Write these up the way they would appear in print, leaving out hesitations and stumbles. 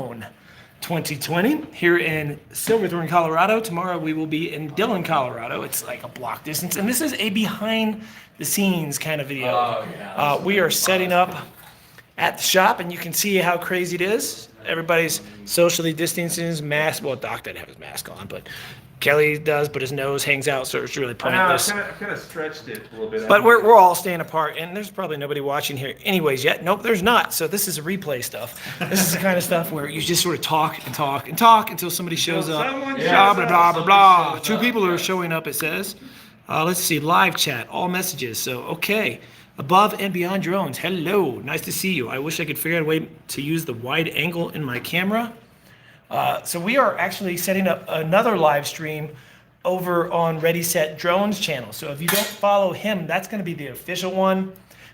Drone 2020 here in Silverthorne, Colorado. Tomorrow we will be in Dillon, Colorado. It's like a block distance, and this is a behind the scenes kind of video. We are setting up at the shop, and you can see how crazy it is. Everybody's socially distancing, mask. Well, Doc doesn't have his mask on, but Kelly does, but his nose hangs out, so it's really pointless. I kind of stretched it a little bit. But we're all staying apart, and there's probably nobody watching here anyways yet. Nope, there's not. So this is a replay stuff. This is the kind of stuff where you just sort of talk and talk and talk until somebody shows up. Blah, blah, blah, blah, blah. 2 people are showing up, it says. Let's see, live chat, all messages. So, okay. Above and Beyond Drones, hello, nice to see you. I wish I could figure out a way to use the wide angle in my camera. So we are actually setting up another live stream over on Ready Set Drones channel. So if you don't follow him, that's going to be the official one.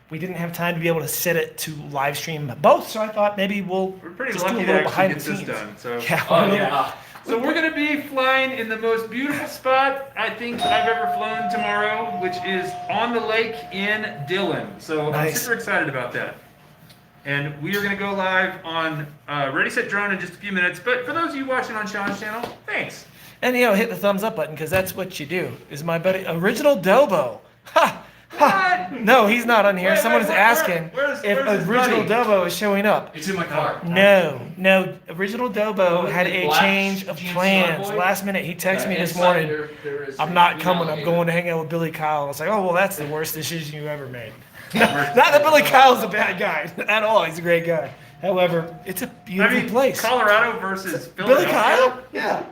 We didn't have time to be able to set it to live stream both, so I thought maybe we're pretty just lucky do a to little actually behind get the this scenes. done. So. Yeah. So we're going to be flying in the most beautiful spot I think I've ever flown tomorrow, which is on the lake in Dillon. So I'm super excited about that. And we are going to go live on Ready Set Drone in just a few minutes. But for those of you watching on Sean's channel, thanks. And hit the thumbs up button, because that's what you do. Is my buddy Original Dobo? Ha! Ha! No, he's not on here. Someone is asking if Original Dobo is showing up. It's in my car. No. Original Dobo had a change of plans. Last minute, he texted me this morning. I'm not coming. I'm going to hang out with Billy Kyle. I was like, oh, well, that's the worst decision you ever made. Not that Billy Kyle's a bad guy at all. He's a great guy. However, it's a beautiful place. Colorado versus Billy Philadelphia. Kyle? Yeah.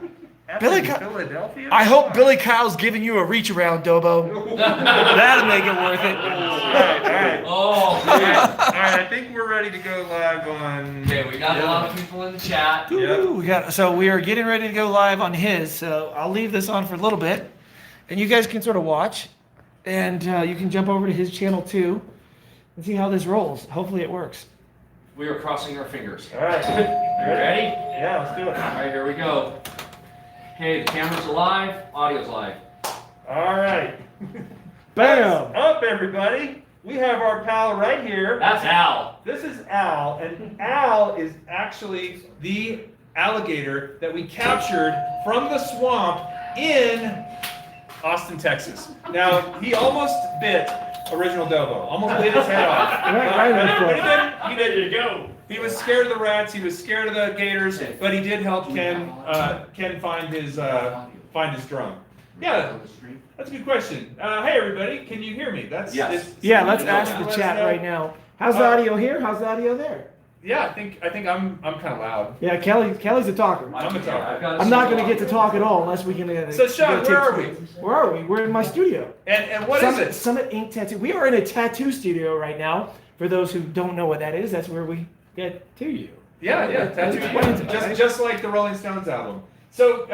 Billy Kyle. Philadelphia? I hope Billy Kyle's giving you a reach around, Dobo. That'll make it worth it. All right, I think we're ready to go live on. Okay, we got a lot of people in the chat. So we are getting ready to go live on his. So I'll leave this on for a little bit, and you guys can sort of watch, and you can jump over to his channel too, and see how this rolls. Hopefully it works. We are crossing our fingers. All right. You ready? Yeah, let's do it. All right, here we go. Okay, the camera's live, audio's live. All right. Bam! What's up, everybody? We have our pal right here. That's Al. This is Al, and Al is actually the alligator that we captured from the swamp in Austin, Texas. Now, he almost bit Original Dobo. Almost bit his head off. He didn't. He was scared of the rats. He was scared of the gators, but he did help Ken find his drone. Yeah, that's a good question. Hey everybody, can you hear me? Let's ask the chat right now. How's the audio here? How's the audio there? Yeah, I think I'm kind of loud. Yeah, Kelly's a talker. I'm a talker. I'm not going to get to talk at all unless we can. So Sean, where are we? Where are we? We're in my studio. And what is it? Summit Ink Tattoo. We are in a tattoo studio right now. For those who don't know what that is, that's where we get to you. Yeah, tattoo. Just like the Rolling Stones album. So,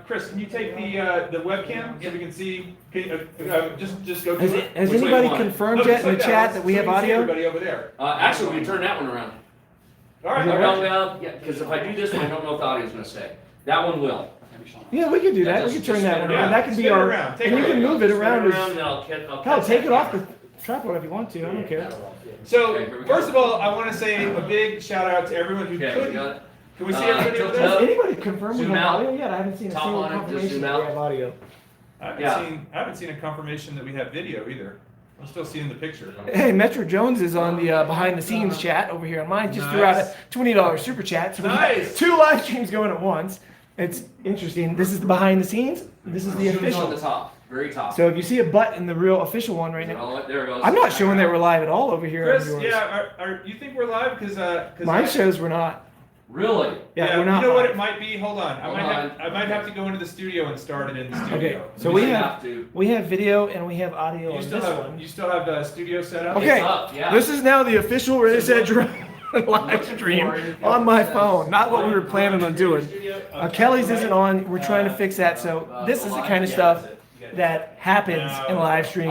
Chris, can you take the webcam so we can see? Just go. Has anybody confirmed yet in the chat that we have audio? Everybody over there. Actually, we can turn that one around. All right. Yeah, because if I do this one, I don't know if the audio's going to stay. That one will. Yeah, we can do that. We can turn that one around. That can be our. And you can move it around. Hell, take it off the tripod if you want to. I don't care. So, first of all, I want to say a big shout out to everyone who could. Can we see everybody over there? Has anybody confirmed we have audio yet? I haven't seen a single confirmation that we have audio. I haven't seen a confirmation that we have video either. I'm still seeing the picture. Hey, Metro Jones is on the behind the scenes chat over here on mine. Just threw out a $20 super chat. So we have 2 live streams going at once. It's interesting. This is the behind the scenes. This is the official. On the top, very top. So if you see a butt in the real official one right now, there it goes. I'm not showing that we're live at all over here. Chris, you think we're live? Because mine shows we're not. Really? Yeah, we're not. You know what live. it might be? Hold on. I might have to go into the studio and start it in the studio. Okay, so we have video and we have audio on this one. You still have the studio set up? Okay, yeah. This is now the official Ready Set Drone live stream on my phone. Not what we were planning on doing. Kelly's isn't on. We're trying to fix that. So this is the kind of stuff that happens in live stream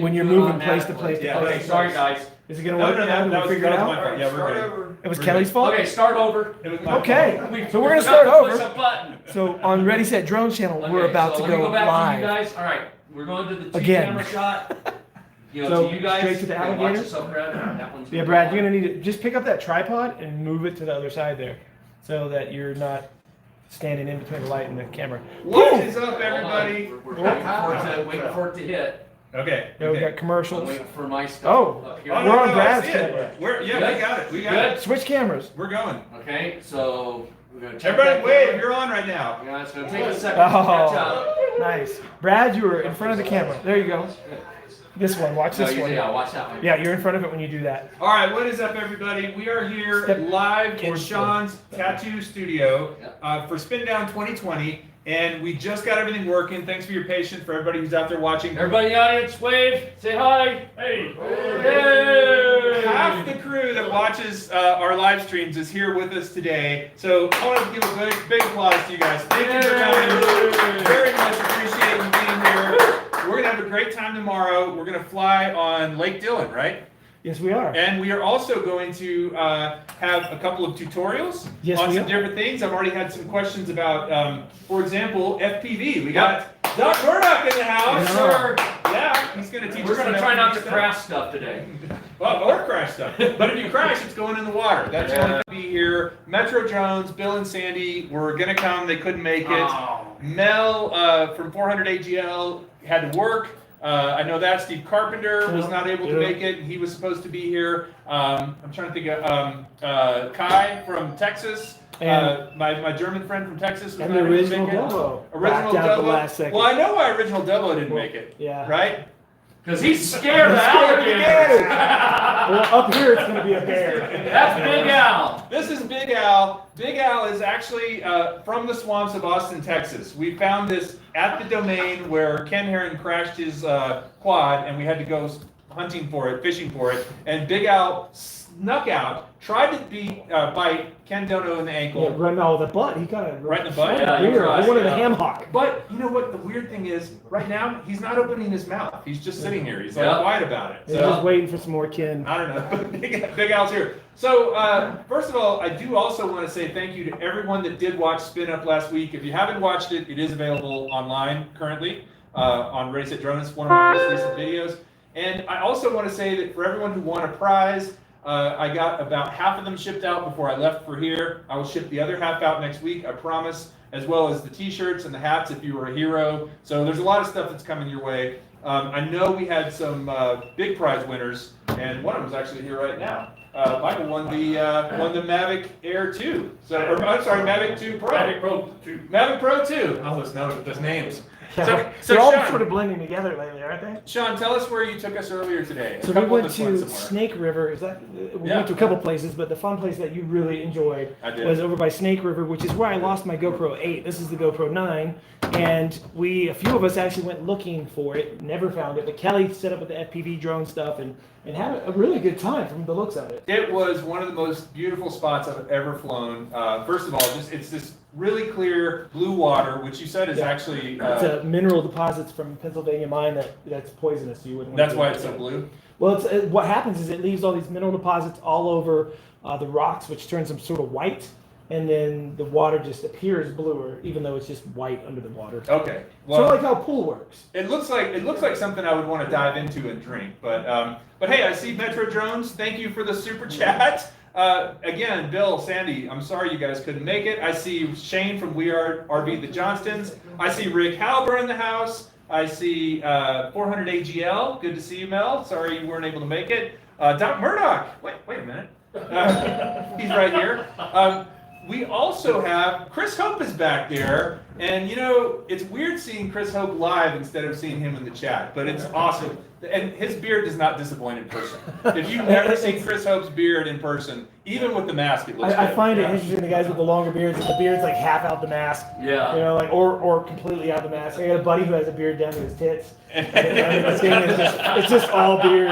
when you're moving place to place to place. Okay, sorry guys. Is it going to work now? Did we figure it out? Yeah, we're good. It was Kelly's fault? Okay, start over. Okay, so we're going to start over. So on Ready Set Drone channel, we're about to go back to live. you guys. All right, we're going to the Again. camera shot. You know, So, to you guys, straight to the you can watch alligator? yourself, Brad. That one's Yeah, Brad, you're gonna need to just pick up that tripod and move it to the other side there, so that you're not standing in between the light and the camera. What Boom! is up, everybody? We're waiting for it to hit. Okay. Yeah, we got I'm commercials. waiting for my stuff Oh. up here. Oh, We're on I Brad's see it. camera. We Good? got it. We got Good. it. Switch cameras. We're going. Okay, so we're gonna check Everybody, that wave. camera. You're on right now. Yeah, it's gonna take a second to catch up. Oh, nice. Brad, you were in front of the camera. There you go. This one. Watch No, this one. yeah, watch that one. Yeah, you're in front of it when you do that. All right, what is up, everybody? We are here Step live in towards Sean's tattoo studio Yeah. for Spin Down 2020, and we just got everything working. Thanks for your patience, for everybody who's out there watching. Everybody in the audience, wave, say hi. Hey. Hey. Half the crew that watches our live streams is here with us today. So I want to give a big applause to you guys. Thank you for coming. Very much appreciate you being here. We're going to have a great time tomorrow. We're going to fly on Lake Dillon, right? Yes, we are. And we are also going to have a couple of tutorials Yes, on we some are. different things. I've already had some questions about, for example, FPV. We got Doc Murdoch in the house. Yes, sir. Yeah, he's going to teach We're us gonna some try not FPV to stuff. crash stuff today. Well, or crash stuff. But if you crash, it's going in the water. That's Yeah. going to be here. Metro Drones, Bill and Sandy were going to come. They couldn't make it. Oh. Mel from 400 AGL had to work. I know that Steve Carpenter was not able to Yeah. make it. He was supposed to be here. I'm trying to think of Kai from Texas. And- My German friend from Texas was And not the able to original make it. Dubbo. Original Backed out the Dubbo. last second. Well, I know why original Dubbo didn't make it. Yeah. Right? Because he's scared of He's scared of alligators. Well, up here it's gonna be a bear. That's Big Al. This is Big Al. Big Al is actually from the swamps of Austin, Texas. We found this at the domain where Ken Herron crashed his quad, and we had to go hunting for it, fishing for it. And Big Al snuck out, tried to bite Ken Dono in the Yeah, ankle. right now the butt. He got it Right in the butt? Yeah, Weird. you're I right, wanted a yeah. ham hock. But you know what? The weird thing is, right now he's not opening his mouth. He's just sitting here. He's like Yeah. quiet about it. He's So- just waiting for some more kin. I don't know, but Big Al's here. So, first of all, I do also want to say thank you to everyone that did watch Spin Up last week. If you haven't watched it, it is available online currently on Ready Set Drone. It's one of my most recent videos. And I also want to say that for everyone who won a prize, I got about half of them shipped out before I left for here. I will ship the other half out next week, I promise, as well as the t-shirts and the hats if you were a hero. So there's a lot of stuff that's coming your way. I know we had some big prize winners, and one of them is actually here right now. Michael won the Mavic Air 2. So, or, I'm sorry, Mavic 2 Pro. Mavic Pro 2. Mavic Pro 2. I almost know those names. So They're all Sean, sort of blending together lately, aren't they? Sean, tell us where you took us earlier today. A So we couple of went us went to somewhere. Snake River. Is that we Yeah. went to a couple places, but the fun place that you really enjoyed I did. was over by Snake River, which is where I lost my GoPro 8. This is the GoPro 9, and a few of us actually went looking for it, never found it. But Kelly set up with the FPV drone stuff and had a really good time from the looks of it. It was one of the most beautiful spots I've ever flown. First of all, it's this really clear blue water, which you said is Yeah. actually. It's a mineral deposits from Pennsylvania mine that's poisonous. You wouldn't. want That's to why do it's that. so blue. Well, what happens is it leaves all these mineral deposits all over the rocks, which turns them sort of white, and then the water just appears bluer, even though it's just white under the water. Okay. Sort Well, of like how pool works. it looks like something I would want to dive into and drink. But hey, I see Metro Drones. Thank you for the super chat. Again, Bill, Sandy, I'm sorry you guys couldn't make it. I see Shane from We Are RV the Johnstons. I see Rick Halber in the house. I see 400 AGL. Good to see you, Mel. Sorry you weren't able to make it. Doc Murdoch. Wait a minute. He's right here. We also have Chris Hope is back there, and you know it's weird seeing Chris Hope live instead of seeing him in the chat, but it's awesome. And his beard does not disappoint in person. If you've never seen Chris Hope's beard in person, even with the mask, it looks I good. find it Yeah. interesting, the guys with the longer beards, and the beard's like half out the mask. Yeah. You know, like or completely out the mask. I got a buddy who has a beard down to his tits. And this thing is it's just all beard.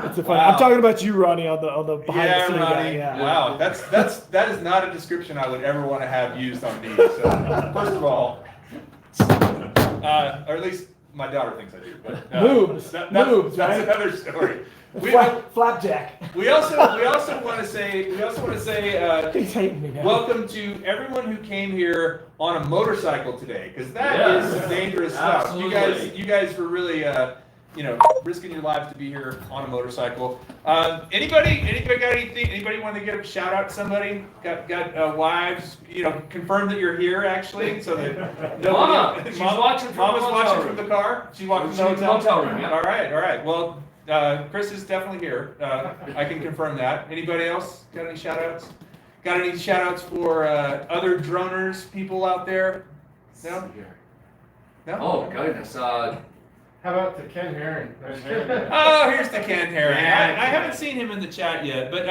It's a funny. Wow. I'm talking about you, Ronnie, on the behind the Yeah, scene Ronnie. guy. Yeah. Wow, that is not a description I would ever want to have used on me. So, first of all, or at least my daughter thinks I do. But Boobs. that's Boobs, right? another story. Flapjack. We also want to say He's hating me now. welcome to everyone who came here on a motorcycle today, because that Yeah. is some dangerous stuff. Absolutely. You guys were really risking your lives to be here on a motorcycle. Anybody got anything? Anybody want to give a shout out to somebody? Got wives? Confirm that you're here actually, so that Mama, she's watching from Mama's the watching hotel from the room. car. She's watching from the She's in the hotel hotel room, yeah. All right. Well, Chris is definitely here. I can confirm that. Anybody else got any shout outs? Got any shout outs for other droners, people out there? No? No? Oh goodness. How about the Ken Herring? Oh, here's the Ken Herring. I haven't seen him in the chat yet, but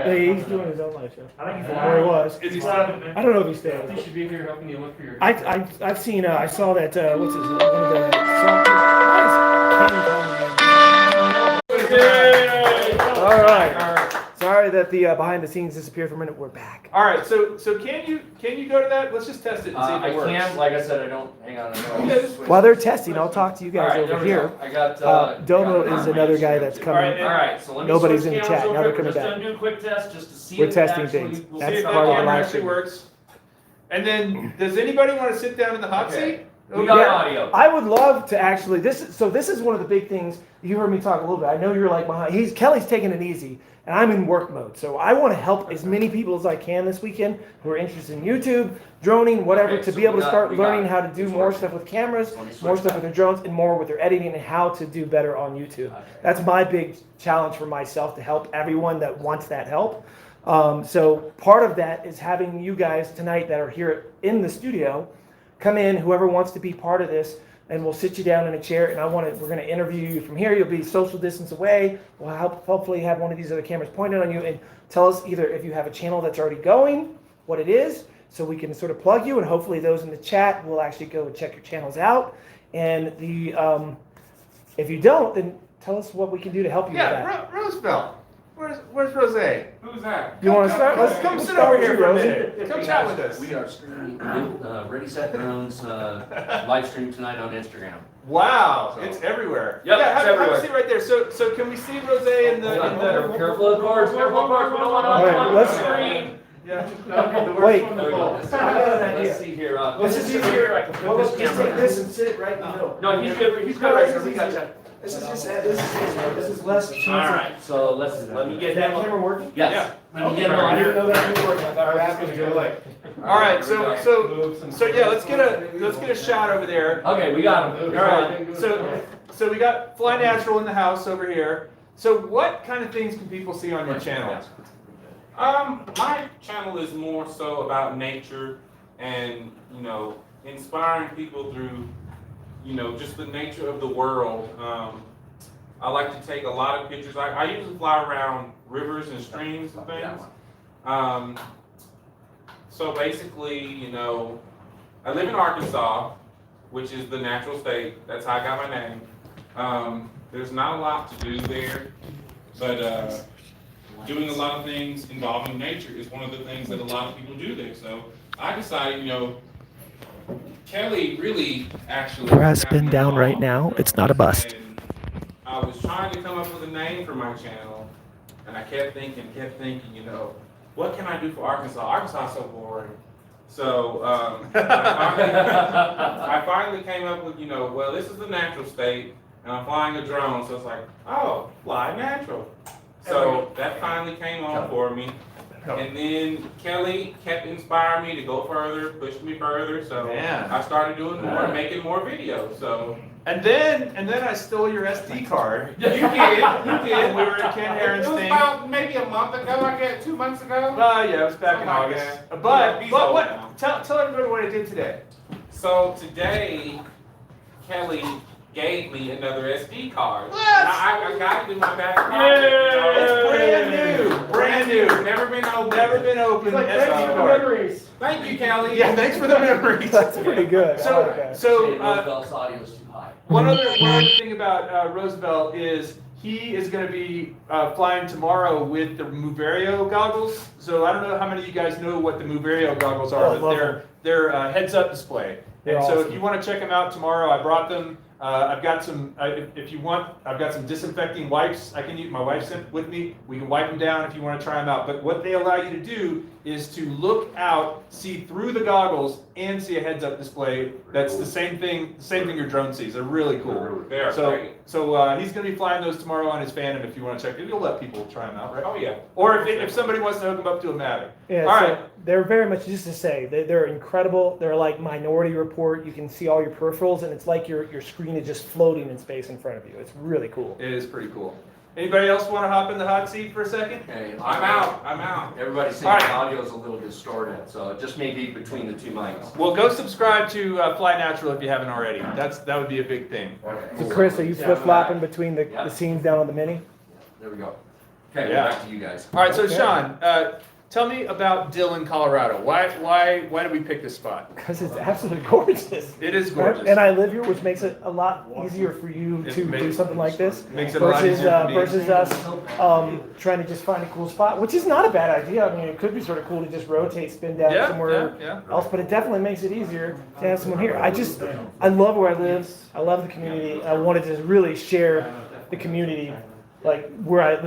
Hey, he's doing his own live show. I think he's Or he was. is he still? I don't know if he I think he stays. should be here helping you look for your. I've seen. I saw that. What's his name? One of the soccer. All right. Sorry that the behind the scenes disappeared for a minute. We're back. All right, so can you go to that? Let's just test it and see if I it works. can, like I said, I don't. Hang on. While they're testing, I'll talk to you guys over here. I got. Domo got is my another guy Instagram that's too. coming. All right, so let me Nobody's switch in the cameras chat. real Now they're quick. coming We're just back. gonna do a quick test just to see We're if it testing actually- things. we'll That's see if that that part of the camera live actually stream. works. And then, does anybody want to sit down in the hot Okay. seat? We got Yeah. audio. I would love to actually. This is one of the big things. You heard me talk a little bit. I know you're like behind. Kelly's taking it easy, and I'm in work mode. So I want to help as many people as I can this weekend who are interested in YouTube, droning, whatever, Okay, to so be able we to got- start we got learning it. how to do It's more working. stuff with cameras, Let me switch more stuff back. with their drones, and more with their editing and how to do better on YouTube. Okay. That's my big challenge for myself to help everyone that wants that help. So part of that is having you guys tonight that are here in the studio come in, whoever wants to be part of this, and we'll sit you down in a chair. And we're going to interview you from here. You'll be social distance away. We'll hopefully have one of these other cameras pointed on you and tell us either if you have a channel that's already going, what it is, so we can sort of plug you. And hopefully those in the chat will actually go and check your channels out. And if you don't, then tell us what we can do to help you with that. Roosevelt. Where's Rose? Who's that? You want to start? Let's come sit over here for a minute. Come We chat are- with us. We are streaming Ready Set Drones live stream tonight on Instagram. Wow, So- it's everywhere. Yep, yeah, it's have a everywhere. seat right there. So can we see Rose in the? Careful of the cards. Careful of the cards. We don't want to All right, on let's- the screen. Yeah. Wait. There we go. I got an idea. Let's see here. This is easier. I can put Well, this let's just camera. take this and sit it right in the middle. No, he's good. He's good right here. We got you. This is just this is easier. This is less chance. All right. So let me Is get that him. camera working? Yes. Let me get him I on didn't here. know that was working. I thought we were asking to go like. All right. So yeah. Let's get a shot over there. Okay, we got him. All right. So we got Fly Natural in the house over here. So what kind of things can people see on your channel? My channel is more so about nature and, inspiring people through, just the nature of the world. I like to take a lot of pictures. I usually fly around rivers and streams and things. So basically, I live in Arkansas, which is the natural state. That's how I got my name. There's not a lot to do there, but doing a lot of things involving nature is one of the things that a lot of people do there. So I decided, Kelly really actually. For us spin down right now, it's not a bust. And I was trying to come up with a name for my channel, and I kept thinking, what can I do for Arkansas? Arkansas is so boring. So I finally came up with, well, this is the natural state, and I'm flying a drone, so it's like, oh, fly natural. So that finally came on for me. And then Kelly kept inspiring me to go further, pushed me further, so Man. I started doing more, making more videos. So And then I stole your SD card. you did. And we were at Ken Herron's It was thing. about maybe a month ago, I guess, 2 months ago. Yeah, it was back in Something like August. that. But Yeah, he's old what? now. Tell everybody what I did today. So today, Kelly gave me another SD card. Yes! And I got it in my back pocket. It's brand new. Never been opened. Never been opened. Like, SD thanks for the card. memories. Thank you, Kelly. Yeah, thanks for the memories. That's pretty good. I like that. So Roosevelt's audio is too high. one other thing about Roosevelt is he is going to be flying tomorrow with the Muverio goggles. So I don't know how many of you guys know what the Muverio goggles are, Oh, but love they're heads-up display. They're And so awesome. if you want to check them out tomorrow, I brought them. I've got some. If you want, I've got some disinfecting wipes. I can use my wife's with me. We can wipe them down if you want to try them out. But what they allow you to do is to look out, see through the goggles, and see a heads-up display. That's the same thing your drone sees. They're really cool. They are So, great. so he's going to be flying those tomorrow on his Phantom. If you want to check it, you'll let people try them out, right? Oh yeah. Or if somebody wants to hook them up to a Mavic. Yeah, All so right. they're very much, just to say, they're incredible. They're like Minority Report. You can see all your peripherals, and it's like your screen is just floating in space in front of you. It's really cool. It is pretty cool. Anybody else want to hop in the hot seat for a second? Okay, I'm out. I'm out. Everybody's saying All right. the audio's a little distorted, so it just may be between the two mics. Well, go subscribe to Fly Natural if you haven't already. That would be a big thing. So Chris, are you flip-flopping between the scenes down on the Mini? There we go. Okay, Yeah. back to you guys. All right, so Okay. Sean, tell me about Dillon, Colorado. Why did we pick this spot? Because it's absolutely gorgeous. It is gorgeous. And I live here, which makes it a lot easier for you It to do makes- something like this makes it a lot versus easier for me. versus us trying to just find a cool spot, which is not a bad idea. I mean, it could be sort of cool to just rotate, spin down Yeah, somewhere yeah. else, but it definitely makes it easier to have someone here. I love where I live. I love the community. I wanted to really share the community, like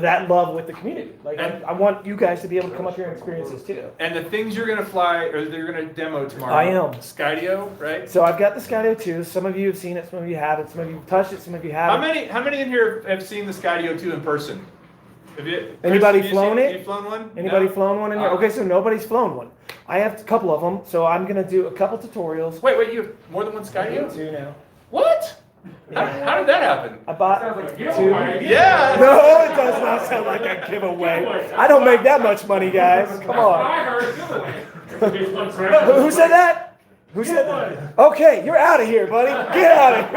that love with the community. Like I want you guys to be able to come up here and experience this too. And the things you're gonna fly or that you're gonna demo tomorrow. I am. Skydio, right? So I've got the Skydio 2. Some of you have seen it, some of you haven't. Some of you have touched it, some of you haven't. How many in here have seen the Skydio 2 in person? Have you? Anybody Chris, flown it? You flown one? Anybody No? flown one in here? Okay, so nobody's flown one. I have a couple of them, so I'm gonna do a couple tutorials. Wait, you have more than one Skydio? Two now. What? How did that happen? I bought Sounds like a two. giveaway. Yeah. No, it does not sound like a giveaway. I don't make that much money, guys. Come on. I heard a giveaway. Who said that? Who said that? Okay, you're out of here, buddy. Get out of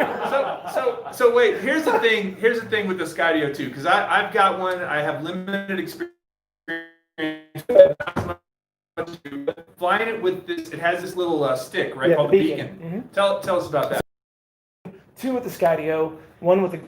here. So wait. Here's the thing. Here's the thing with the Skydio 2, because I've got one. I have limited experience. Flying it with this, it has this little stick, right, Yeah, called the the beacon. beacon. Tell us about that. Two with the Skydio, one with a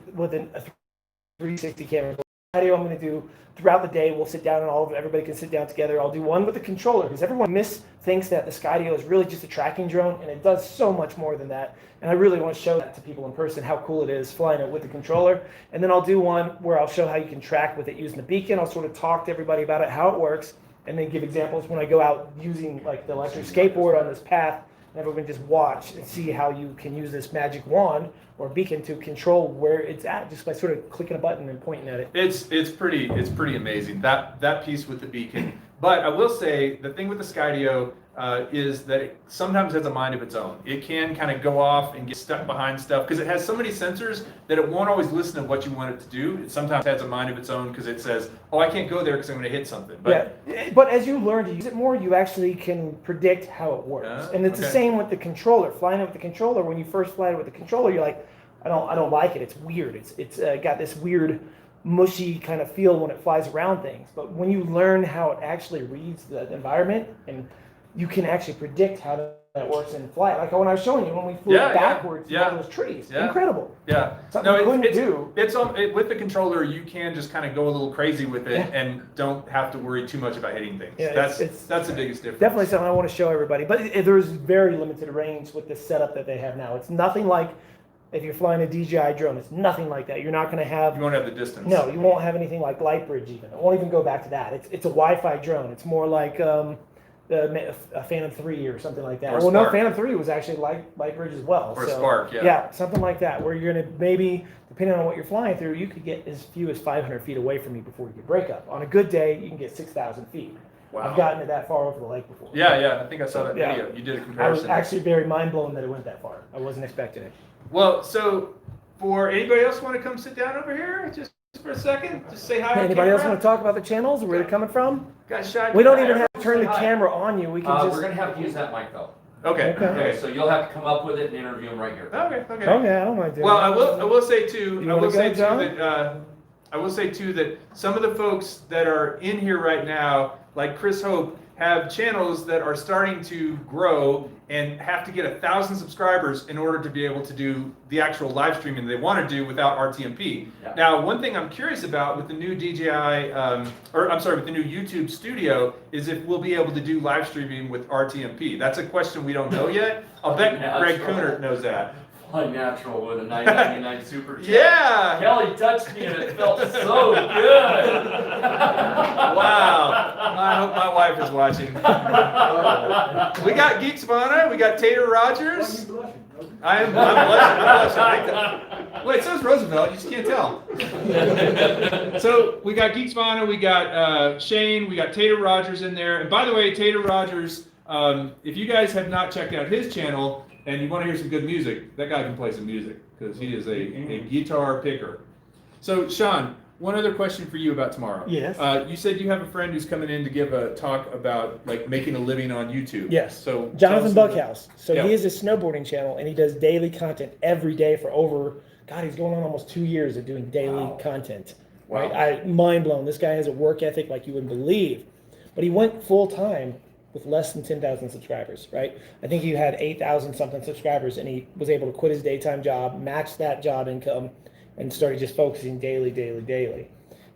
360 camera. Skydio I'm going to do throughout the day. We'll sit down and everybody can sit down together. I'll do one with the controller because everyone thinks that the Skydio is really just a tracking drone, and it does so much more than that. And I really want to show that to people in person, how cool it is flying it with the controller. And then I'll do one where I'll show how you can track with it using the beacon. I'll sort of talk to everybody about it, how it works, and then give examples when I go out using like the electric skateboard on this path. And everyone just watch and see how you can use this magic wand or beacon to control where it's at just by sort of clicking a button and pointing at it. It's pretty amazing, that piece with the beacon. But I will say the thing with the Skydio is that it sometimes has a mind of its own. It can kind of go off and get stuck behind stuff because it has so many sensors that it won't always listen to what you want it to do. It sometimes has a mind of its own because it says, "Oh, I can't go there because I'm going to hit something." But Yeah, but as you learn to use it more, you actually can predict how it works. And it's the okay. same with the controller. Flying it with the controller, when you first fly it with the controller, you're like, I don't like it. It's weird. It's got this weird mushy kind of feel when it flies around things. But when you learn how it actually reads the environment, and you can actually predict how that works in flight. Like when I was showing you when we flew Yeah, backwards yeah, through those trees. yeah. Incredible. yeah, Something you couldn't do. with the controller, you can just kind of go a little crazy with it and don't have to worry too much about hitting things. Yeah, that's it's the biggest difference. Definitely something I want to show everybody. But there's very limited range with the setup that they have now. It's nothing like if you're flying a DJI drone. It's nothing like that. You're not going to have. You won't have the distance. No, you won't have anything like Lightbridge even. It won't even go back to that. It's a Wi-Fi drone. It's more like a Phantom 3 or something like that. Or Well, no, Spark. Phantom 3 was actually Lightbridge as well. Or so, Spark, yeah. Yeah, something like that, where you're going to maybe, depending on what you're flying through, you could get as few as 500 feet away from you before you get breakup. On a good day, you can get 6,000 feet. Wow. I've gotten it that far over the lake before. Yeah, I think I saw that Yeah. video. You did a I was comparison. actually very mind blown that it went that far. I wasn't expecting it. Well, so for anybody else want to come sit down over here just for a second? Just say hi. Hey, on anybody else camera? want to talk about the channels, where they're coming from? Got shy. We don't even have to turn the Say hi. camera on you. We can We're just. gonna have to use that mic though. Okay. Okay. Okay, so you'll have to come up with it and interview him right here. Okay. Okay, I don't mind doing Well, that. I will say too. You I will wanna say go, too John? that I will say too that some of the folks that are in here right now, like Chris Hope, have channels that are starting to grow and have to get 1,000 subscribers in order to be able to do the actual live streaming they want to do without RTMP. Yeah. Now, one thing I'm curious about with the new DJI, with the new YouTube Studio, is if we'll be able to do live streaming with RTMP. That's a question we don't know yet. I'll bet Yeah, Greg that's right. Kuhnert knows that. my natural with a 999 super chat. Yeah. Kelly touched me and it felt so good. Wow. I hope my wife is watching. We got Geek Spawner. We got Tater Rogers. I'm blushing. I'm blushing. Wait, so's Roosevelt. You just can't tell. So we got Geek Spawner. We got Shane. We got Tater Rogers in there. And by the way, Tater Rogers, if you guys have not checked out his channel and you want to hear some good music, that guy can play some music because he is a guitar picker. So Sean, one other question for you about tomorrow. Yes. You said you have a friend who's coming in to give a talk about like making a living on YouTube. Yes. So Jonathan tell us about- Buckhouse. So Yeah. he has a snowboarding channel and he does daily content every day for over, God, he's going on almost 2 years of doing daily content. Wow. Right? Mind blown. This guy has a work ethic like you wouldn't believe. But he went full time with less than 10,000 subscribers, right? I think he had 8,000 something subscribers and he was able to quit his daytime job, match that job income, and started just focusing daily.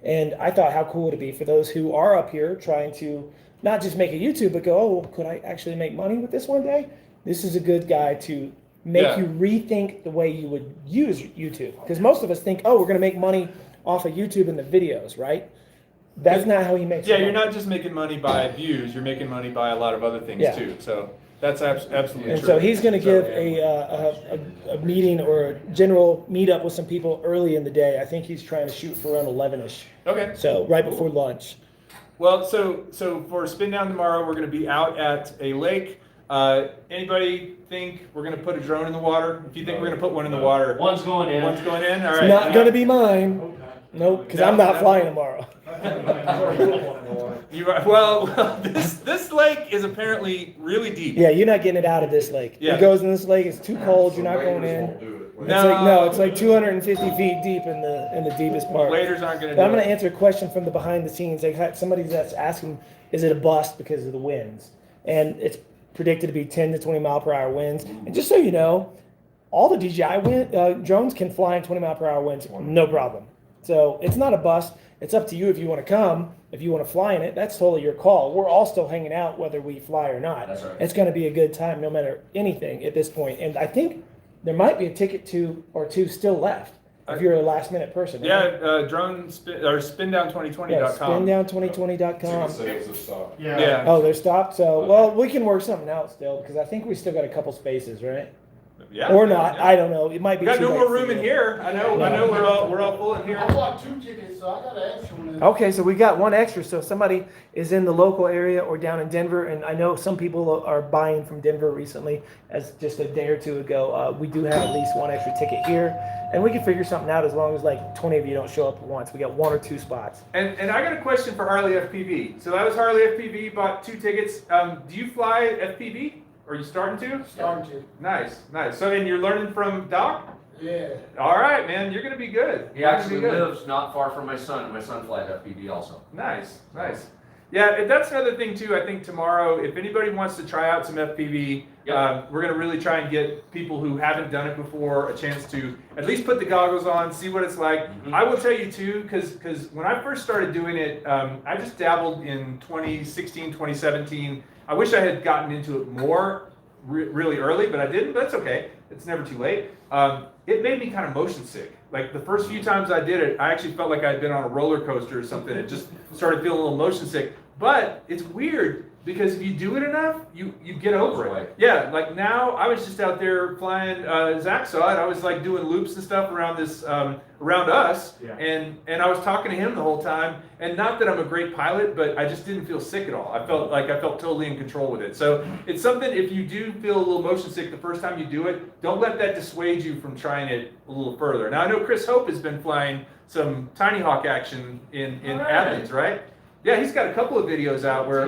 And I thought, how cool would it be for those who are up here trying to not just make a YouTube, but go, oh, could I actually make money with this one day? This is a good guy to make you rethink the way you would use YouTube. Because most of us think, oh, we're going to make money off of YouTube and the videos, right? That's not how he makes Yeah, money. you're not just making money by views. You're making money by a lot of other things too. So that's absolutely And true. so he's going to give So, a meeting or a general meetup with some people early in the day. I think he's trying to shoot for around 11ish. okay. So right before lunch. Well, so for Spin Down tomorrow, we're going to be out at a lake. Anybody think we're going to put a drone in the water? If you think we're going to put one in the water, One's going in. one's going in. All It's right. not going to be mine. Nope, because I'm not flying tomorrow. Well, this lake is apparently really deep. Yeah, you're not getting it out of this lake. Yeah. It goes in this lake. It's too cold. You're not going in. It's like 250 feet deep in the deepest part. Waders aren't going to But do I'm going it. to answer a question from the behind the scenes. They had somebody that's asking, is it a bust because of the winds? And it's predicted to be 10 to 20 mile per hour winds. And just so you know, all the DJI drones can fly in 20 mile per hour winds, no problem. So it's not a bust. It's up to you if you want to come, if you want to fly in it. That's totally your call. We're all still hanging out whether we fly or not. That's right. It's going to be a good time no matter anything at this point. And I think there might be a ticket or two still left if you're a last minute person. Right? Yeah, spindown2020.com. Yeah, spindown2020.com. Sales have stopped. Yeah. Oh, they're stopped. So, well, we can work something out still because I think we still got a couple spaces, right? Yeah. Or not. I don't know. It might We be. got too no late more for room you. in here. I know we're all full in here. I bought 2 tickets, so I got an extra one. Okay, so we got one extra. So if somebody is in the local area or down in Denver, and I know some people are buying from Denver recently, as just a day or two ago, we do have at least one extra ticket here, and we can figure something out as long as like 20 of you don't show up at once. We got 1 or 2 spots. And I got a question for Harley FPV. So that was Harley FPV, bought 2 tickets. Do you fly FPV? Are you starting to? Starting to. Nice. So, and you're learning from Doc? Yeah. All right, man. You're going to be good. He You're gonna actually be good. lives not far from my son, and my son flies FPV also. Nice. Yeah, and that's another thing too. I think tomorrow, if anybody wants to try out some FPV, we're going to really try and get people who haven't done it before a chance to at least put the goggles on, see what it's like. Mhm. I will tell you too, because when I first started doing it, I just dabbled in 2016, 2017. I wish I had gotten into it more really early, but I didn't. But that's okay. It's never too late. It made me kind of motion sick. Like the first few times I did it, I actually felt like I'd been on a roller coaster or something. It just started feeling a little motion sick. But it's weird because if you do it enough, you get over it. Yeah, like now I was just out there flying. Zach saw it. I was like doing loops and stuff around this around us, and I was talking to him the whole time. And not that I'm a great pilot, but I just didn't feel sick at all. I felt totally in control with it. So it's something. If you do feel a little motion sick the first time you do it, don't let that dissuade you from trying it a little further. Now I know Chris Hope has been flying some Tiny Hawk action in Athens, right? Yeah, he's got a couple of videos out where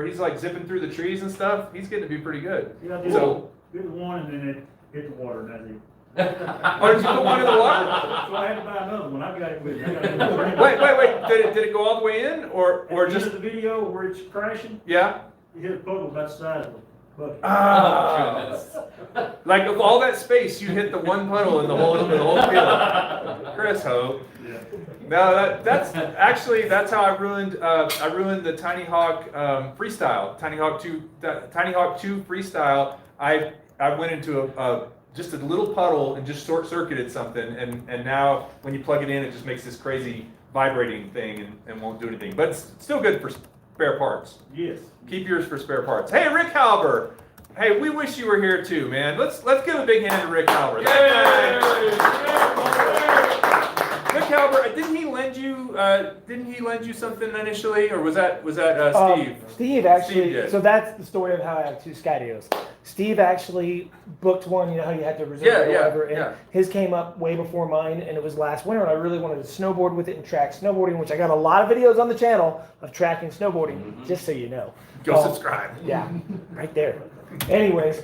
he's like zipping through the trees and stuff. He's getting to be pretty good. Yeah, So- did one and then it hit the water, and that's it. Oh, did you put one in the water? So I had to buy another one. I got it with me. Wait. Did it go all the way in, or At the just end of the video where it's crashing, yeah? you hit a puddle about the size of a bucket. Ah, like of all that space, you hit the one puddle in the whole field. Chris Hope. Yeah. No, that's how I ruined the Tiny Hawk freestyle. Tiny Hawk 2 freestyle. I went into just a little puddle and just short circuited something, and now when you plug it in, it just makes this crazy vibrating thing and won't do anything. But it's still good for spare parts. Yes. Keep yours for spare parts. Hey, Rick Halber. Hey, we wish you were here too, man. Let's give a big hand to Rick Halber. Rick Halber, didn't he lend you something initially, or was that Steve? Steve actually, Steve did. so that's the story of how I have two Skydios. Steve actually booked one, you know how you had to reserve Yeah, it or yeah, whatever, and yeah. his came up way before mine, and it was last winter, and I really wanted to snowboard with it and track snowboarding, which I got a lot of videos on the channel of tracking snowboarding, just so you know. Go subscribe. Yeah, right there. Anyways,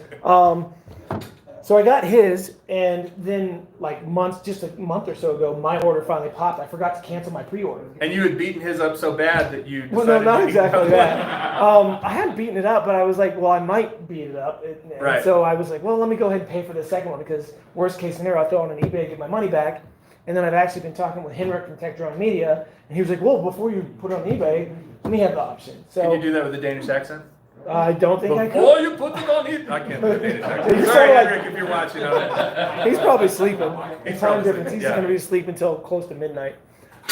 so I got his, and then like just a month or so ago, my order finally popped. I forgot to cancel my pre-order. And you had beaten his up so bad that you decided Well, no, not to exactly that. I hadn't beaten it up, but I was like, well, I might beat it up. And Right. So I was like, well, let me go ahead and pay for the second one, because worst case scenario, I'll throw it on eBay, get my money back. And then I've actually been talking with Henrik from Tech Drone Media, and he was like, well, before you put it on eBay, let me have the option. Can So you do that with a Danish accent? I don't think I could. Before you put it on it, I can't do a Danish accent. You Sorry, sound like- Henrik, if you're watching. on He's probably sleeping. He's Time probably difference. sleeping, He's yeah. going to be asleep until close to midnight.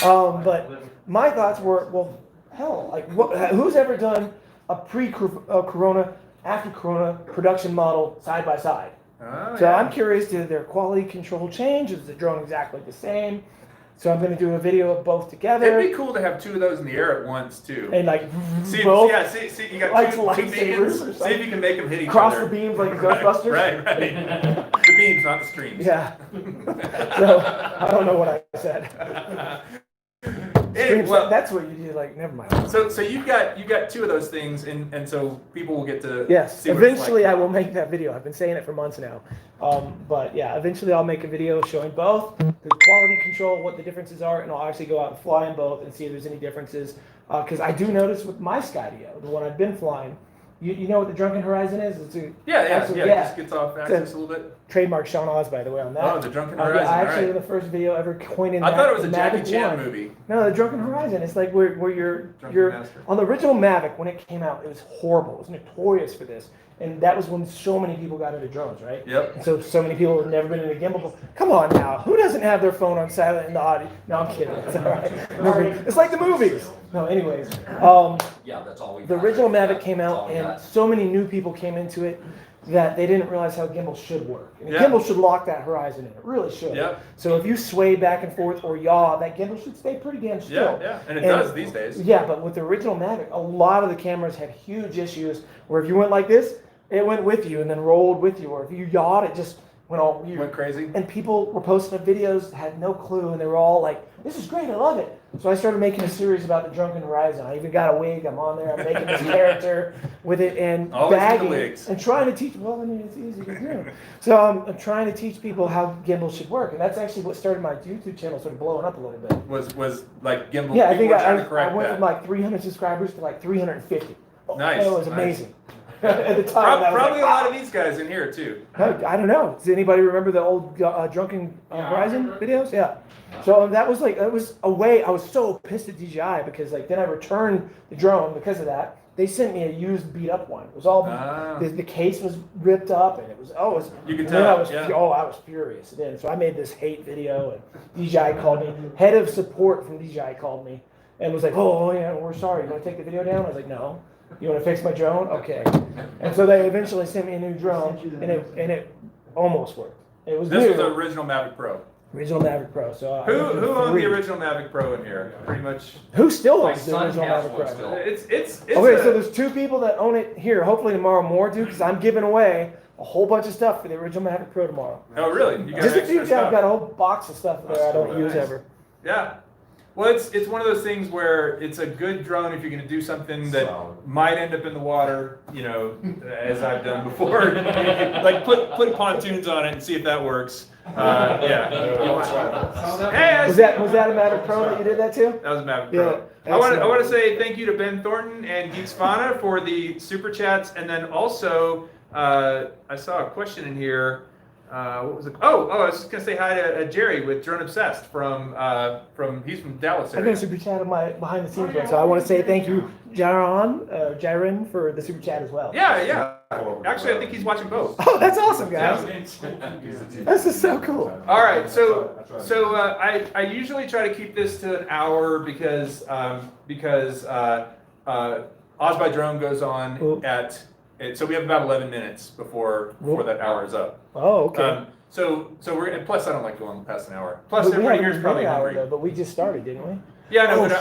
But my thoughts were, well, hell, like, who's ever done a pre-Corona, after-Corona production model side by side? Oh, So yeah. I'm curious, did their quality control change? Is the drone exactly the same? So I'm going to do a video of both together. It'd be cool to have two of those in the air at once too. And like, See, both see, you got like two lightsabers beacons. or See if you can make them hit each cross other. the beams like Right, Ghostbusters. Right. The beams, not the streams. Yeah. So I don't know what I said. Anyway, well, That's what you do. Like, never mind. so you've got two of those things, and so people will get to Yes, see what it's eventually like. I will make that video. I've been saying it for months now. But yeah, eventually I'll make a video showing both, the quality control, what the differences are, and I'll actually go out and fly in both and see if there's any differences. Because I do notice with my Skydio, the one I've been flying, you know what the Drunken Horizon is? It's a Yeah. yeah. Just gets off axis a little bit. trademark Sean Oz, by the way, on that. Oh, the Drunken Horizon. Yeah, I actually right. in the first video ever coined in I that thought it was a the Jackie Mavic Chan 1. movie. No, the Drunken Horizon. It's like where Drunken you're Master. on the original Mavic when it came out. It was horrible. It was notorious for this, and that was when so many people got into drones, right? Yep. And so many people have never been in a gimbal before. Come on now, who doesn't have their phone on silent in the audio? No, I'm kidding. It's all right. It's like the movies. No, anyways, Yeah, that's all we. the original Mavic came That's all out, we and got. so many new people came into it that they didn't realize how gimbal should work. And Yeah. a gimbal should lock that horizon in. It really should. Yep. So if you sway back and forth or yaw, that gimbal should stay pretty damn still. Yeah, and it does these days. Yeah, but with the original Mavic, a lot of the cameras had huge issues where if you went like this, it went with you and then rolled with you, or if you yawed, it just went all weird. Went crazy. And people were posting up videos, had no clue, and they were all like, "This is great, I love it." So I started making a series about the Drunken Horizon. I even got a wig. I'm on there. I'm making this character with it and Always in the bagging wigs. and trying to teach. Well, I mean, it's easy to do. So I'm trying to teach people how gimbal should work, and that's actually what started my YouTube channel sort of blowing up a little bit. Was like gimbal. Yeah, I people think were trying to I correct went that. from like 300 subscribers to like 350. Nice, It was nice. amazing. At the time, I was Probably like, a lot of these guys in here too. I don't know. Does anybody remember the old Drunken Horizon videos? Yeah. So that was like, it was a way, I was so pissed at DJI because like then I returned the drone because of that. They sent me a used beat up one. It was all, Ah. the case was ripped up and it was, You can and then tell, I was, yeah. I was furious. And then, so I made this hate video and DJI called me, head of support from DJI called me and was like, oh yeah, we're sorry. You want to take the video down? I was like, no. You want to fix my drone? Okay. And so they eventually sent me a new drone, and it almost worked. It was This new. was the original Mavic Pro. Original Mavic Pro. So Who owned the original Mavic Pro in here? Pretty much. Who still My owns the son original has Mavic one Pro? still. It's Okay, a- so there's two people that own it here. Hopefully tomorrow more do, because I'm giving away a whole bunch of stuff for the original Mavic Pro tomorrow. Oh really? You got Just a extra few. I've got stuff. a whole box of stuff there I don't use ever. Yeah. Well, it's one of those things where it's a good drone if you're going to do something that might end up in the water, you know, as I've done before. Like put pontoons on it and see if that works. Yeah. Hey, Was that a Mavic Pro that you did that to? That was Mavic Yeah, Pro. I excellent. want to say thank you to Ben Thornton and Geeks Fana for the super chats, and then also I saw a question in here. What was it? I was just gonna say hi to Jerry with Drone Obsessed from he's from Dallas I got a area. super chat of my behind the scenes one, so I want to say thank you, Jaron for the super chat as well. Yeah. Actually, I think he's watching both. Oh, that's awesome, guys. This is so cool. All right, so I usually try to keep this to an hour because Oz by Drone goes on so we have about 11 minutes before that hour is up. Oh, okay. So we're, and plus I don't like going past an hour. Plus But we everybody haven't here is even probably been an hour, hungry. though, but we just started, didn't we? Yeah, no, Oh, but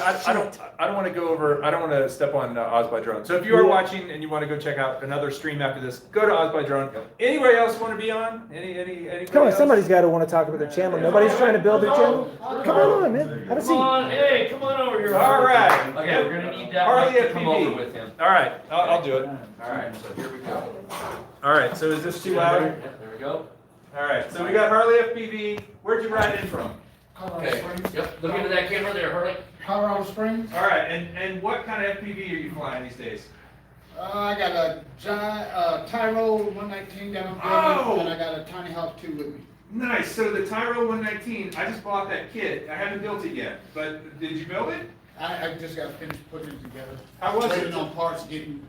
I don't want to go over. I don't want to step on Oz by Drone. So if you are watching and you want to go check out another stream after this, go to Oz by Drone. Anybody else want to be on? Anybody Come on, else? somebody's got to want to talk about their channel. Nobody's trying to build their channel. Come on, man. Have a Come seat. on, hey, come on over here. All right. Okay, we're gonna need that Harley mic to come FPV. over with him. All right, I'll do it. All right, so here we go. All right, so is this too loud? Yep, there we go. All right, so we got Harley FPV. Where'd you ride in from? Colorado Okay, Springs. yep, look into that camera there, Harley. Colorado Springs. All right, and what kind of FPV are you flying these days? I got a giant Tyro 119 down Oh! and I got a Tiny Hawk 2 with me. Nice. So the Tyro 119, I just bought that kit. I haven't built it yet, but did you build it? I just got finished putting it together. How was Waiting it? on parts, getting,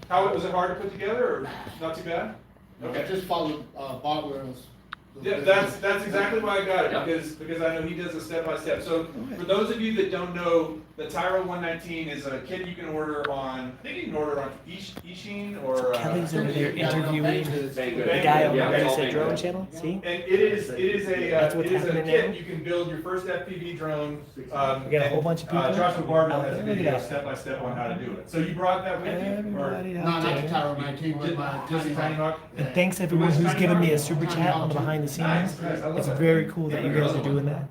How was it hard to put together, or not too bad? I just followed Botwell's. Yeah, that's exactly why I got it, Yeah. because I know he does a step-by-step. So for those of you that don't know, the Tyro 119 is a kit you can order on, I think you can order it on Eachine or. Kelly's over there interviewing the Banggood. guy on the Yeah, Ready it's Set all Drone Banggood. channel. See? And it is That's what's a happening kit now. you can build your first FPV drone. We got a whole bunch of people. Joshua Bardwell has a Look at video that. step-by-step on how to do it. So you brought that with you? or- Everybody No, out not the there. Tyro 19, but my Just the Tiny Hawk? And thanks everyone who's given me a super chat on the behind the Nice, scenes. nice. I love It's that. very cool that you guys are doing that.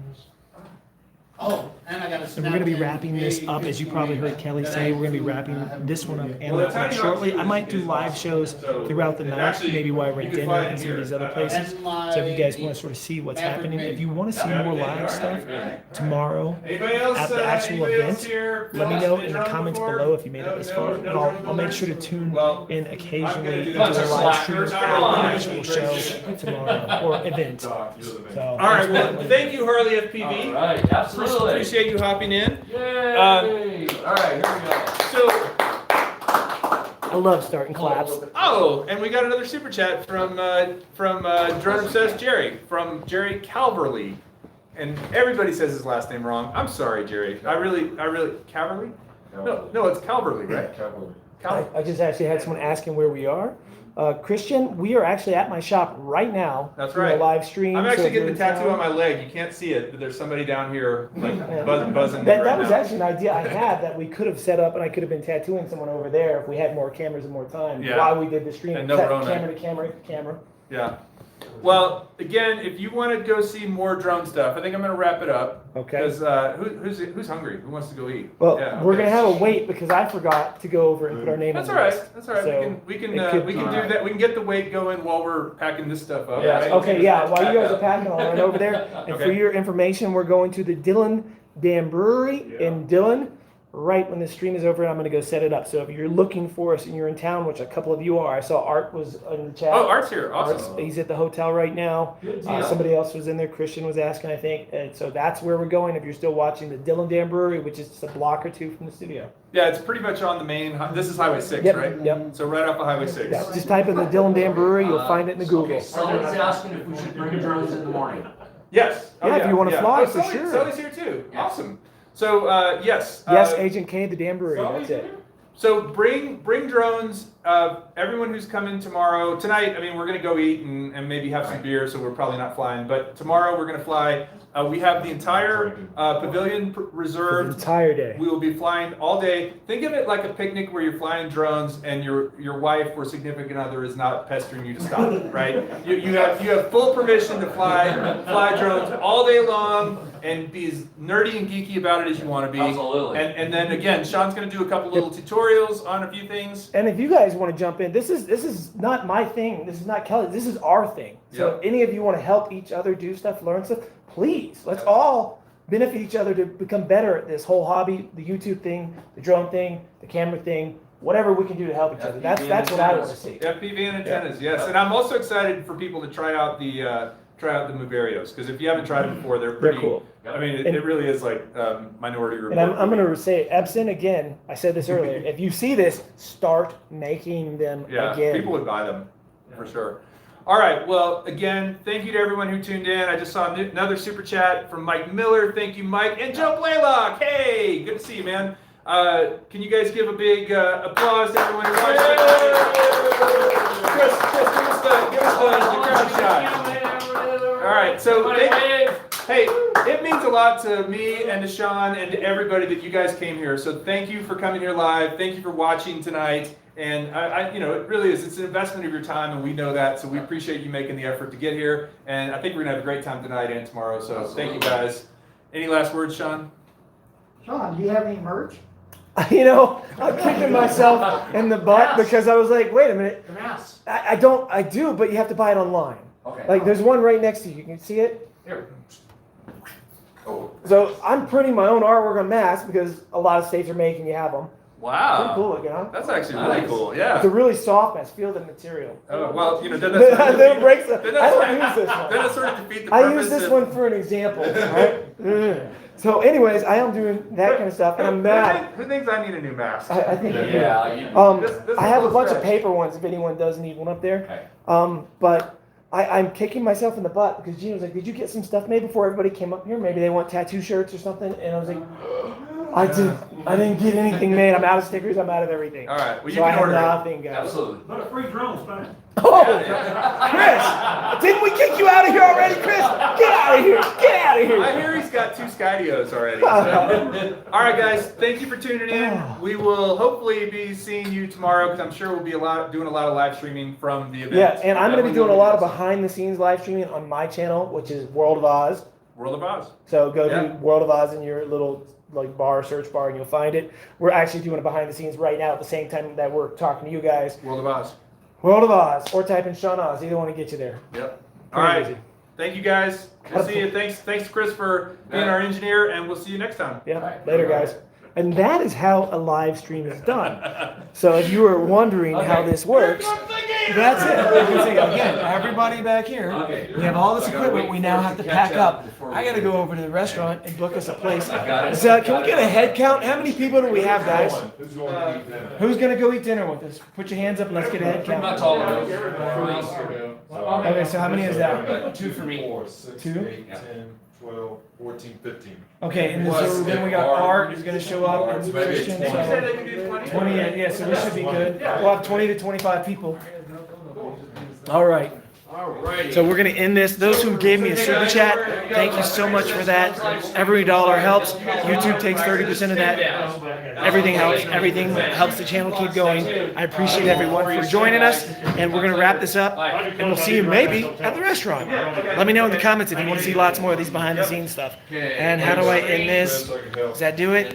Oh, and I got a And we're gonna be wrapping this up, as you probably heard Kelly say, we're gonna be wrapping this one up and that one up shortly. I might do live shows throughout the night, maybe while we're at dinner and some of these other places. So if you guys wanna sort of see what's happening, if you wanna see more live stuff tomorrow Anybody else? at the actual anybody else event, here let me flown know the in the drone comments before? below if you made it this far, and I'll make sure to tune in occasionally into a live stream at the actual show tomorrow, or event. So. All right, well, thank you, Harley FPV. All right, absolutely. Appreciate you hopping in. Yay! All right, here we go. So, I love starting claps. oh, and we got another super chat from Drone Obsessed Jerry, from Jerry Calverley. And everybody says his last name wrong. I'm sorry, Jerry. I really, Calverley? No, it's Calverley, right? I just actually had someone asking where we are. Christian, we are actually at my shop right now. That's doing right. A live stream. I'm so actually if you're getting the in tattoo town- on my leg. You can't see it, but there's somebody down here like buzzing That right was now. actually an idea I had that we could have set up, and I could have been tattooing someone over there if we had more cameras and more time Yeah. while we did the stream. And no Set Rona. camera to camera. Yeah. Well, again, if you want to go see more drone stuff, I think I'm going to wrap it up. Okay. Because who's hungry? Who wants to go eat? Well, Yeah, we're okay. gonna have a wait because I forgot to go over and put our name That's on all the right. list. That's all right. So, we can it could do be- that. We can get the weight going while we're packing this stuff up. Yeah. right? Okay, yeah, while you guys are packing, I'll run over there. And for Okay. your information, we're going to the Dillon Dam Brewery in Dillon. Right when the stream is over, I'm gonna go set it up. So if you're looking for us and you're in town, which a couple of you are, I saw Art was in the chat. Oh, Art's here. Art's, Awesome. he's at the hotel right now. Somebody else was in there. Christian was asking, I think. And so that's where we're going. If you're still watching the Dillon Dam Brewery, which is just a block or two from the studio. Yeah, it's pretty much on the main. This is Highway 6, Yep, right? yep. So right off of Highway 6. Yeah, just type in the Dillon Dam Brewery, you'll find it in the Google. Okay, Sully's asking if we should bring drones in the morning. Yes. Yeah, if you wanna fly, Oh, for Sully- sure. Sully's here too. Yeah. Awesome. So yes. Yes, Agent K, the Dam Brewery. That's it. So bring drones. Everyone who's coming tonight. I mean, we're gonna go eat and maybe have some beer, so we're probably not flying. But tomorrow we're gonna fly. We have the entire pavilion For the reserved. entire day. We will be flying all day. Think of it like a picnic where you're flying drones and your wife or significant other is not pestering you to stop, right? You have full permission to fly drones all day long and be as nerdy and geeky about it as you want to be. Absolutely. And then again, Sean's going to do a couple little tutorials on a few things. And if you guys want to jump in, this is not my thing. This is not Kelly. This is our thing. So Yeah. if any of you want to help each other do stuff, learn stuff, please. Let's all benefit each other to become better at this whole hobby, the YouTube thing, the drone thing, the camera thing, whatever we can do to help each other. That's what I want to see. FPV and antennas, yes. And I'm also excited for people to try out the try out the Muverios, because if you haven't tried them before, they're pretty cool. I mean, And- it really is like Minority Report. And I'm going to say, Epson, again, I said this earlier, if you see this, start making them Yeah, again. people would buy them for sure. All right. Well, again, thank you to everyone who tuned in. I just saw another super chat from Mike Miller. Thank you, Mike. And Joe Blaylock. Hey, good to see you, man. Can you guys give a big applause to everyone who watched? Chris, give us the crowd shot. All right. So, hey, it means a lot to me and to Sean and to everybody that you guys came here. So thank you for coming here live. Thank you for watching tonight. And I it really is. It's an investment of your time, and we know that. So we appreciate you making the effort to get here. And I think we're gonna have a great time tonight and tomorrow. So thank you guys. Any last words, Sean? Sean, do you have any merch? You know, I'm kicking myself in the butt because I was like, wait a minute. The mouse. I do, but you have to buy it online. Okay. Like, there's one right next to you. You can see it. Here. Oh. So I'm printing my own artwork on masks because a lot of states are making you have them. Pretty Wow. cool looking, huh? That's actually really Nice. cool. It's Yeah. a really soft mask, fielded material. Oh, well, Then doesn't it breaks the, Then I that's- don't use this Then one. it sort of defeat the I purpose use this of- one for an example, right? So anyways, I am doing that kind of stuff, and I'm mad. Who thinks I need a new mask? I think I do. Yeah. You, This I have a is bunch of stretch. paper ones if anyone does need one up there. okay. But I'm kicking myself in the butt because Gina was like, "Did you get some stuff made before everybody came up here? Maybe they want tattoo shirts or something." And I was like, I didn't get anything made. I'm out of stickers. I'm out of everything. All right. Well, you So I can have order it. nothing, guys. Absolutely. But a free drone's fine. Oh, Chris! Didn't we kick you out of here already, Chris? Get out of here! Get out of I here! hear he's got 2 Skydios already. So. All right, guys. Thank you for tuning in. We will hopefully be seeing you tomorrow because I'm sure we'll be doing a lot of live streaming from the event. Yeah, and I'm going to be doing a lot of Everyone behind the scenes live streaming on my channel, which is World of Oz. knows. World of Oz. So go Yeah. to World of Oz in your little search bar, and you'll find it. We're actually doing it behind the scenes right now at the same time that we're talking to you guys. World of Oz. World of Oz, or type in Sean Oz. Either one to get you there. Yep. All right. Easy. Thank you, guys. We'll see you. Thanks, Chris, for being our engineer, and we'll see you next time. Yeah. Right. Later, guys. And that is how a live stream is done. So if you were wondering how this works, that's it. You can see, again, everybody back here. Okay. We have all this I gotta equipment. wait We for now it have to to catch pack up up. before we I got to do go over to the restaurant and book us a place. I got it. So can we get a head count? How many people do we have, guys? Who's going to eat dinner? Who's gonna go eat dinner with us? Put your hands up and let's get a head Pretty much count. all of those. Okay, so how many is that? 2 for me. 4, 6, Two? 8, 10, 12, 14, 15. Okay, and Plus, so then we if got Art- Art who's gonna show up Art's and maybe Christian. 20. You said So they could do 20? 20, yeah, so we should be good. We'll have 20 to 25 people. All right. Alrighty. So we're gonna end this. Those who gave me a super chat, thank you so much for that. Every dollar helps. YouTube takes 30% of that. Everything helps. Everything helps the channel keep going. I appreciate everyone for joining us, and we're gonna wrap this up, and we'll see you maybe at the restaurant. Let me know in the comments if you want to see lots more of these behind the scenes stuff. And how do I end this? Does that do it?